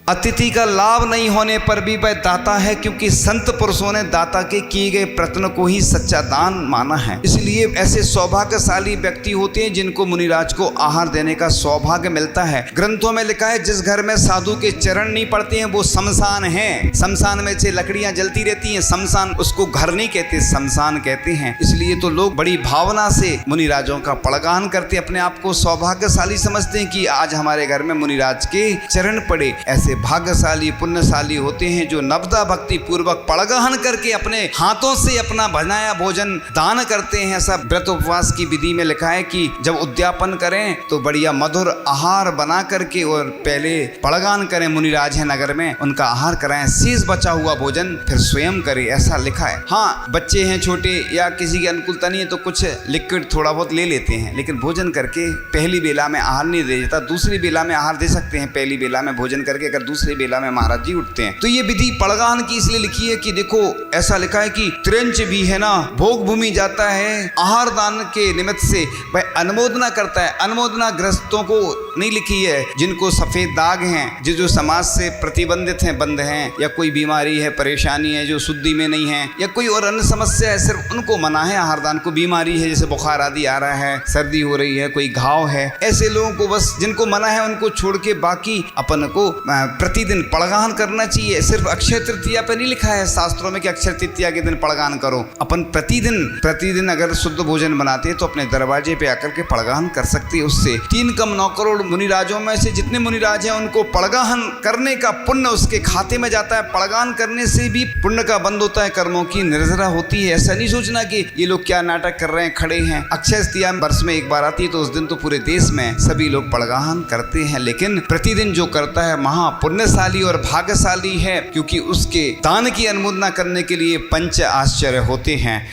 अतिथि का लाभ नहीं होने पर भी वह दाता है, क्योंकि संत पुरुषों ने दाता के किए गए प्रयत्न को ही सच्चा दान माना है। इसलिए ऐसे सौभाग्यशाली व्यक्ति होते हैं जिनको मुनिराज को आहार देने का सौभाग्य मिलता है। ग्रंथों में लिखा है, जिस घर में साधु के चरण नहीं पड़ते हैं वो शमशान है। शमशान में से लकड़ियां जलती रहती हैं, शमशान उसको घर नहीं कहते, शमशान कहते हैं। इसलिए तो लोग बड़ी भावना से मुनिराजों का पड़गान करते, अपने आप को सौभाग्यशाली समझते हैं कि आज हमारे घर में मुनिराज के चरण पड़े। ऐसे भाग्यशाली पुण्यशाली होते हैं जो नवदा भक्ति पूर्वक पड़गाहन करके अपने हाथों से अपना बनाया भोजन दान करते हैं। ऐसा व्रत उपवास की विधि में लिखा है कि जब उद्यापन करें तो बढ़िया मधुर आहार बना करके और पहले पड़गान करें। मुनिराज है नगर में, उनका आहार कराएं, शेष बचा हुआ भोजन फिर स्वयं करें, ऐसा लिखा है। हाँ, बच्चे हैं छोटे या किसी की अनुकूलता नहीं है तो कुछ लिक्विड थोड़ा बहुत ले लेते हैं, लेकिन भोजन करके पहली बेला में आहार नहीं दे जाता, दूसरी बेला में आहार दे सकते हैं। पहली बेला में भोजन करके अगर दूसरी बेला में महाराज जी उठते हैं तो ये विधि पड़गाहन की इसलिए लिखी है कि देखो ऐसा लिखा है कि त्रिंच भी है ना, भोग भूमि जाता है आहार दान के निमित्त से वह अनुमोदना करता है। अनुमोदना ग्रस्तों को नहीं लिखी है जिनको सफेद दाग हैं, जो समाज से प्रतिबंधित हैं, बंद हैं, या कोई बीमारी है, परेशानी है, जो शुद्धि में नहीं है, या कोई और अन्य समस्या है, सिर्फ उनको मना है आहार दान को। बीमारी है जैसे बुखार आदि आ रहा है, सर्दी हो रही है, कोई घाव है, ऐसे लोगों को बस जिनको मना है उनको छोड़ के बाकी अपन को प्रतिदिन पड़गाहन करना चाहिए। सिर्फ अक्षय तृतीया पे नहीं लिखा है शास्त्रों में कि अक्षय तृतीया के दिन पड़गाहन करो। अपन प्रतिदिन अगर शुद्ध भोजन बनाते हैं तो अपने दरवाजे पे आकर के पड़गाहन कर सकते हैं। उससे 3 कम 9 करोड़ मुनिराजों में से जितने मुनिराज हैं उनको पड़गाहन करने का पुण्य उसके खाते में जाता है। पड़गाहन करने से भी पुण्य का बंद होता है, कर्मों की निर्जरा होती है। ऐसा नहीं सोचना कि ये लोग क्या नाटक कर रहे हैं, खड़े हैं। अक्षय तृतीया वर्ष में एक बार आती है तो उस दिन तो पूरे देश में सभी लोग पड़गाहन करते हैं, लेकिन प्रतिदिन जो करता है महापुण्यशाली और भाग्यशाली है, क्योंकि उसके दान की अनुमोदना करने के लिए पंच आश्चर्य होते हैं।